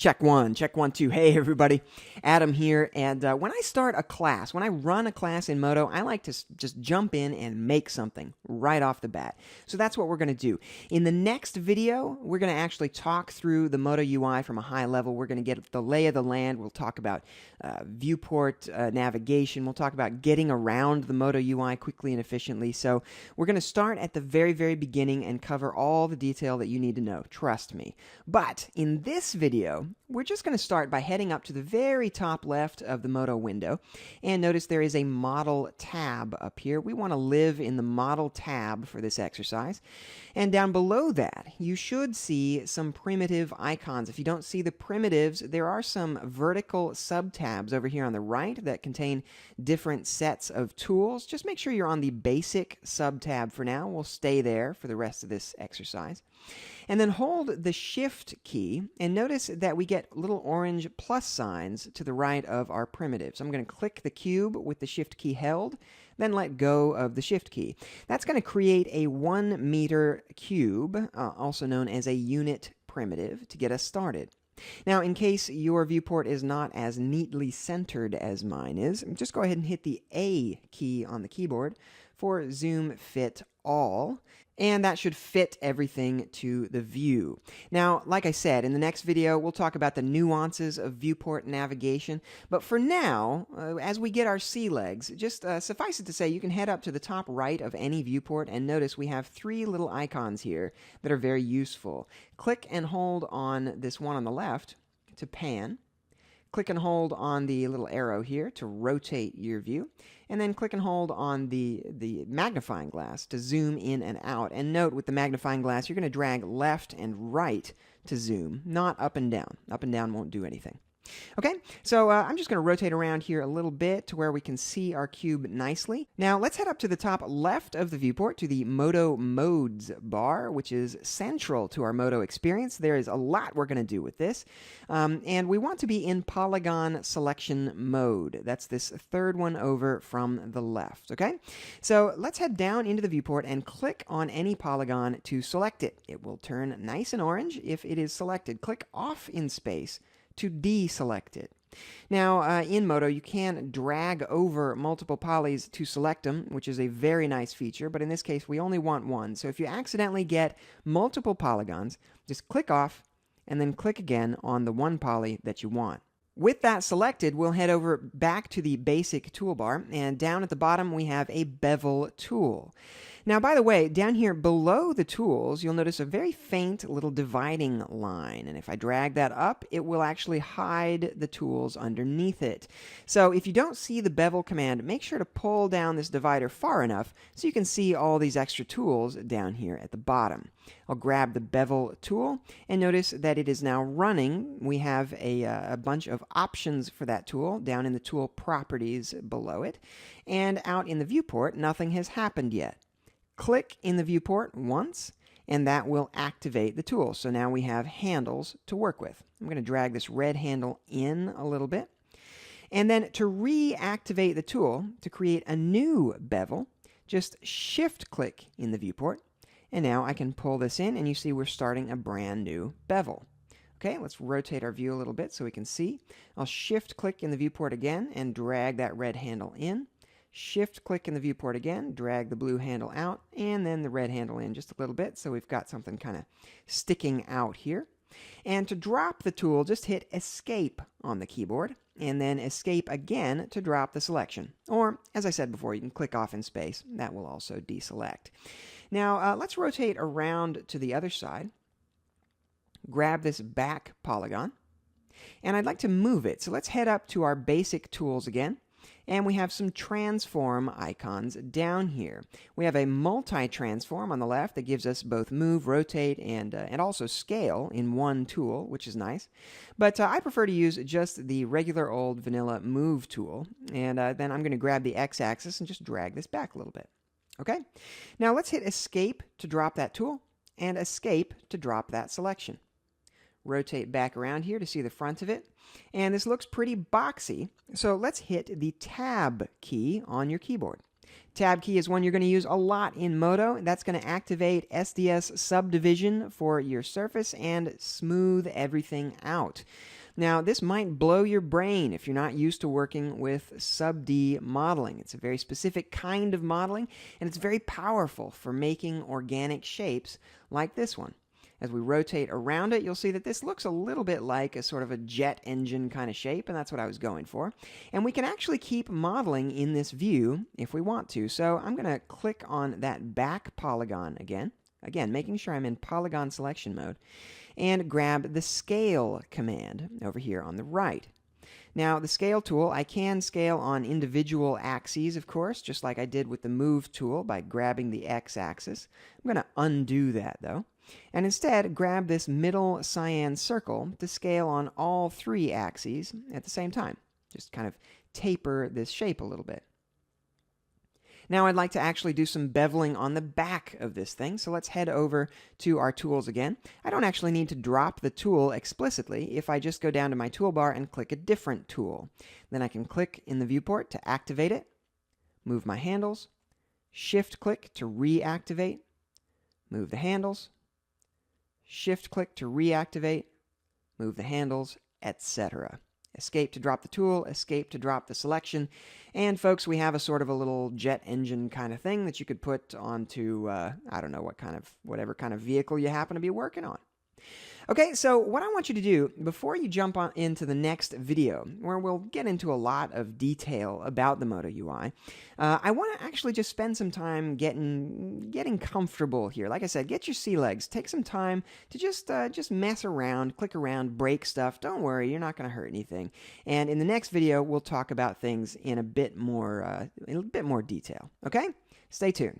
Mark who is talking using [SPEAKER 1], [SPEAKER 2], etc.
[SPEAKER 1] Check one, two. Hey, everybody. Adam here. And when I start a class, when I run a class in Modo, I like to just jump in and make something right off the bat. So that's what we're going to do. In the next video, we're going to actually talk through the Modo UI from a high level. We're going to get the lay of the land. We'll talk about viewport navigation. We'll talk about getting around the Modo UI quickly and efficiently. So we're going to start at the very, very beginning and cover all the detail that you need to know. Trust me. But in this video, we're just going to start by heading up to the very top left of the Modo window, and notice there is a Model tab up here. We want to live in the Model tab for this exercise, and down below that you should see some primitive icons. If you don't see the primitives, there are some vertical subtabs over here on the right that contain different sets of tools. Just make sure you're on the basic subtab for now. We'll stay there for the rest of this exercise. And then hold the Shift key, and notice that we get little orange plus signs to the right of our primitives. I'm going to click the cube with the Shift key held, then let go of the Shift key. That's going to create a 1 meter cube, also known as a unit primitive, to get us started. Now, in case your viewport is not as neatly centered as mine is, just go ahead and hit the A key on the keyboard for Zoom Fit All, and that should fit everything to the view. Now, like I said, in the next video, we'll talk about the nuances of viewport navigation, but for now, as we get our sea legs, just suffice it to say, you can head up to the top right of any viewport, and notice we have 3 little icons here that are very useful. Click and hold on this one on the left to pan. Click and hold on the little arrow here to rotate your view, and then click and hold on the magnifying glass to zoom in and out. And note, with the magnifying glass, you're going to drag left and right to zoom, not up and down. Up and down won't do anything. Okay, so I'm just going to rotate around here a little bit to where we can see our cube nicely. Now, let's head up to the top left of the viewport to the Modo Modes bar, which is central to our Modo experience. There is a lot we're going to do with this, and we want to be in polygon selection mode. That's this third one over from the left, okay? So let's head down into the viewport and click on any polygon to select it. It will turn nice and orange if it is selected. Click off in space to deselect it. Now, in Modo, you can drag over multiple polys to select them, which is a very nice feature, but in this case, we only want one. So if you accidentally get multiple polygons, just click off and then click again on the one poly that you want. With that selected, we'll head over back to the basic toolbar, and down at the bottom we have a bevel tool. Now, by the way, down here below the tools, you'll notice a very faint little dividing line, and if I drag that up, it will actually hide the tools underneath it. So if you don't see the bevel command, make sure to pull down this divider far enough so you can see all these extra tools down here at the bottom. I'll grab the bevel tool, and notice that it is now running. We have a bunch of options for that tool down in the tool properties below it, and out in the viewport, nothing has happened yet. Click in the viewport once, and that will activate the tool. So now we have handles to work with. I'm going to drag this red handle in a little bit. And then to reactivate the tool, to create a new bevel, just shift-click in the viewport. And now I can pull this in, and you see we're starting a brand new bevel. Okay, let's rotate our view a little bit so we can see. I'll shift-click in the viewport again and drag that red handle in. Shift-click in the viewport again, drag the blue handle out, and then the red handle in just a little bit, so we've got something kind of sticking out here. And to drop the tool, just hit Escape on the keyboard, and then Escape again to drop the selection. Or, as I said before, you can click off in space. That will also deselect. Now, let's rotate around to the other side. Grab this back polygon, and I'd like to move it. So let's head up to our basic tools again. And we have some transform icons down here. We have a multi-transform on the left that gives us both move, rotate, and also scale in one tool, which is nice. But I prefer to use just the regular old vanilla move tool. And then I'm going to grab the x-axis and just drag this back a little bit. Okay? Now let's hit Escape to drop that tool, and Escape to drop that selection. Rotate back around here to see the front of it. And this looks pretty boxy, so let's hit the Tab key on your keyboard. Tab key is one you're going to use a lot in Moto. That's going to activate SDS subdivision for your surface and smooth everything out. Now, this might blow your brain if you're not used to working with sub-D modeling. It's a very specific kind of modeling, and it's very powerful for making organic shapes like this one. As we rotate around it, you'll see that this looks a little bit like a sort of a jet engine kind of shape, and that's what I was going for. And we can actually keep modeling in this view if we want to. So I'm going to click on that back polygon again, making sure I'm in polygon selection mode, and grab the Scale command over here on the right. Now, the Scale tool, I can scale on individual axes, of course, just like I did with the Move tool by grabbing the X-axis. I'm going to undo that, though, and instead grab this middle cyan circle to scale on all 3 axes at the same time. Just kind of taper this shape a little bit. Now I'd like to actually do some beveling on the back of this thing, so let's head over to our tools again. I don't actually need to drop the tool explicitly if I just go down to my toolbar and click a different tool. Then I can click in the viewport to activate it, move my handles, shift-click to reactivate, move the handles, shift-click to reactivate, move the handles, etc. Escape to drop the tool, escape to drop the selection, and folks, we have a sort of a little jet engine kind of thing that you could put onto, I don't know whatever kind of vehicle you happen to be working on. Okay, so what I want you to do before you jump on into the next video, where we'll get into a lot of detail about the Moto UI, I want to actually just spend some time getting comfortable here. Like I said, get your sea legs. Take some time to just mess around, click around, break stuff. Don't worry, you're not going to hurt anything. And in the next video, we'll talk about things in a bit more detail. Okay, stay tuned.